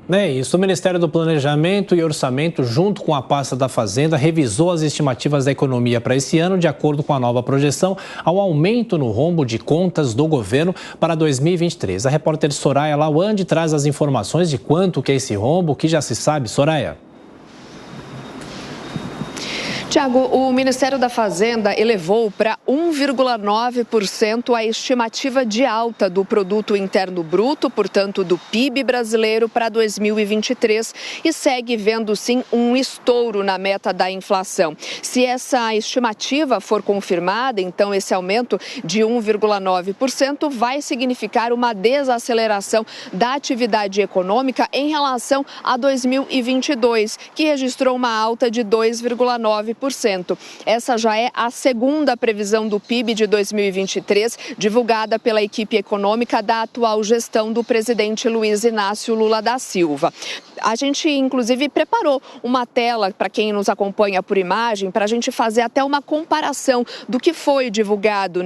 É isso, o Ministério do Planejamento e Orçamento, junto com a pasta da Fazenda, revisou as estimativas da economia para esse ano, de acordo com a nova projeção, ao aumento no rombo de contas do governo para 2023. A repórter Soraya Lawande traz as informações de quanto que é esse rombo, que já se sabe. Soraya. Tiago, o Ministério da Fazenda elevou para 1,9% a estimativa de alta do Produto Interno Bruto, portanto do PIB brasileiro, para 2023 e segue vendo sim um estouro na meta da inflação. Se essa estimativa for confirmada, então esse aumento de 1,9% vai significar uma desaceleração da atividade econômica em relação a 2022, que registrou uma alta de 2,9%. Essa já é a segunda previsão do PIB de 2023, divulgada pela equipe econômica da atual gestão do presidente Luiz Inácio Lula da Silva. A gente, inclusive, preparou uma tela para quem nos acompanha por imagem, para a gente fazer até uma comparação do que foi divulgado,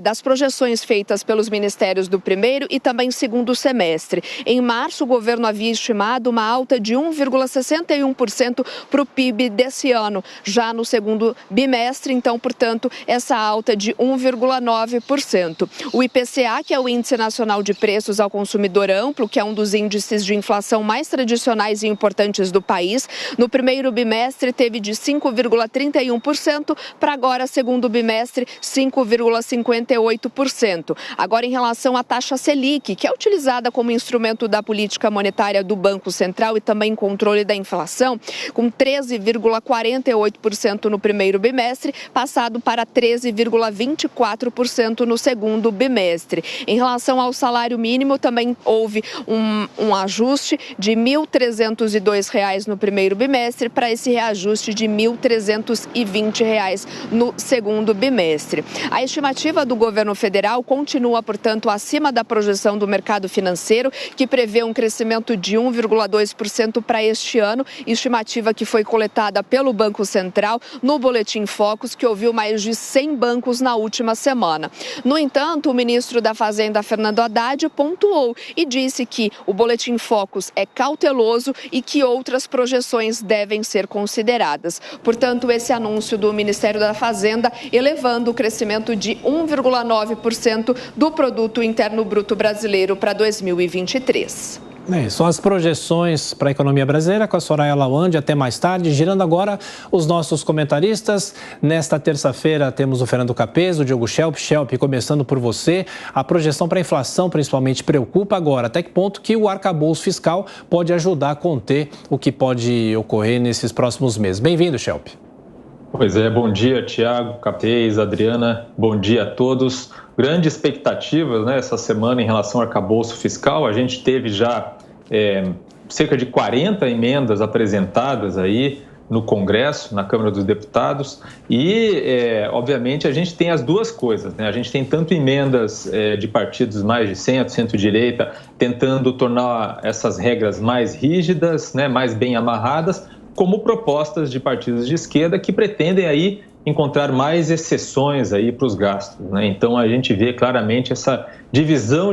das projeções feitas pelos ministérios do primeiro e também segundo semestre. Em março, o governo havia estimado uma alta de 1,61% para o PIB desse ano. Já no segundo bimestre, então, portanto, essa alta de 1,9%. O IPCA, que é o Índice Nacional de Preços ao Consumidor Amplo, que é um dos índices de inflação mais tradicionais e importantes do país, no primeiro bimestre teve de 5,31% para agora, segundo bimestre, 5,58%. Agora, em relação à taxa Selic, que é utilizada como instrumento da política monetária do Banco Central e também controle da inflação, com 13,48% no primeiro bimestre, passado para 13,24% no segundo bimestre. Em relação ao salário mínimo, também houve um ajuste de R$ 1.302 no primeiro bimestre para esse reajuste de R$ 1.320 no segundo bimestre. A estimativa do governo federal continua, portanto, acima da projeção do mercado financeiro, que prevê um crescimento de 1,2% para este ano, estimativa que foi coletada pelo Banco Central no Boletim Focus, que ouviu mais de 100 bancos na última semana. No entanto, o ministro da Fazenda, Fernando Haddad, pontuou e disse que o Boletim Focus é cauteloso e que outras projeções devem ser consideradas. Portanto, esse anúncio do Ministério da Fazenda elevando o crescimento de 1,9% do Produto Interno Bruto brasileiro para 2023. São as projeções para a economia brasileira com a Soraya Lawande. Até mais tarde. Girando agora os nossos comentaristas. Nesta terça-feira temos o Fernando Capês, o Diogo Schelp. Schelp, começando por você. A projeção para a inflação principalmente preocupa agora. Até que ponto que o arcabouço fiscal pode ajudar a conter o que pode ocorrer nesses próximos meses? Bem-vindo, Schelp. Pois é, bom dia, Tiago, Capês, Adriana, bom dia a todos. Grande expectativa, essa semana em relação ao arcabouço fiscal. A gente teve já cerca de 40 emendas apresentadas aí no Congresso, na Câmara dos Deputados e, obviamente, a gente tem as duas coisas, A gente tem tanto emendas de partidos mais de centro-direita tentando tornar essas regras mais rígidas, mais bem amarradas, como propostas de partidos de esquerda que pretendem aí encontrar mais exceções aí para os gastos, Então a gente vê claramente essa divisão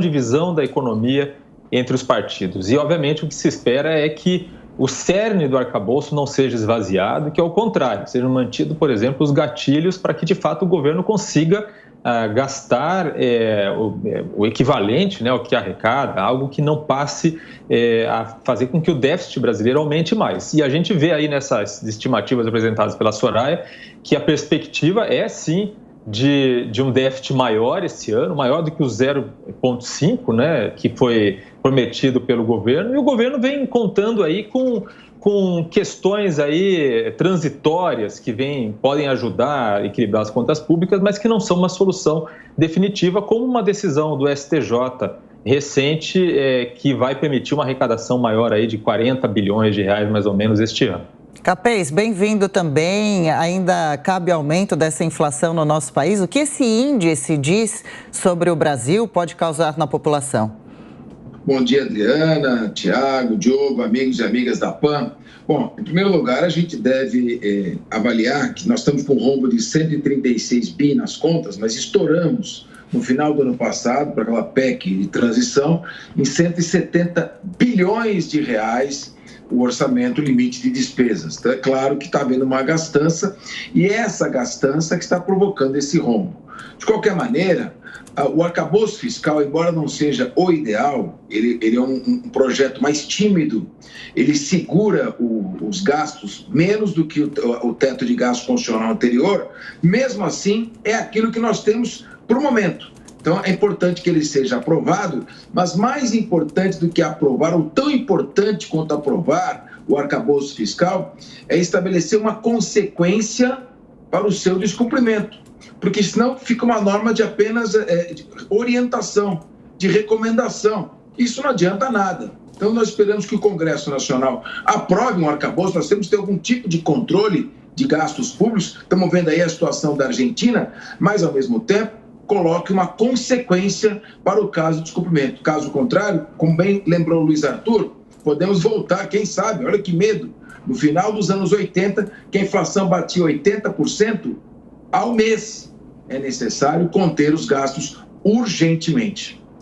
da economia entre os partidos. E obviamente o que se espera é que o cerne do arcabouço não seja esvaziado, que ao contrário, sejam mantidos, por exemplo, os gatilhos para que de fato o governo consiga gastar o equivalente ao que arrecada, algo que não passe a fazer com que o déficit brasileiro aumente mais. E a gente vê aí nessas estimativas apresentadas pela Soraya que a perspectiva é sim de um déficit maior esse ano, maior do que o 0,5, que foi prometido pelo governo, e o governo vem contando aí com questões aí transitórias que podem ajudar a equilibrar as contas públicas, mas que não são uma solução definitiva, como uma decisão do STJ recente que vai permitir uma arrecadação maior aí de 40 bilhões de reais mais ou menos este ano. Capês, bem-vindo também. Ainda cabe aumento dessa inflação no nosso país. O que esse índice diz sobre o Brasil pode causar na população? Bom dia, Adriana, Tiago, Diogo, amigos e amigas da PAN. Bom, em primeiro lugar, a gente deve avaliar que nós estamos com um rombo de 136 bi nas contas, mas estouramos no final do ano passado, para aquela PEC de transição, em 170 bilhões de reais o orçamento, o limite de despesas. Então, é claro que está havendo uma gastança, e é essa gastança que está provocando esse rombo. De qualquer maneira, o arcabouço fiscal, embora não seja o ideal, ele é um projeto mais tímido, ele segura os gastos menos do que o teto de gasto constitucional anterior, mesmo assim é aquilo que nós temos para o momento. Então, é importante que ele seja aprovado, mas mais importante do que aprovar, ou tão importante quanto aprovar o arcabouço fiscal, é estabelecer uma consequência para o seu descumprimento. Porque senão fica uma norma de apenas de orientação, de recomendação. Isso não adianta nada. Então, nós esperamos que o Congresso Nacional aprove um arcabouço, nós temos que ter algum tipo de controle de gastos públicos. Estamos vendo aí a situação da Argentina, mas, ao mesmo tempo, coloque uma consequência para o caso de descumprimento. Caso contrário, como bem lembrou o Luiz Arthur, podemos voltar, quem sabe, olha que medo, no final dos anos 80, que a inflação batia 80% ao mês. É necessário conter os gastos urgentemente.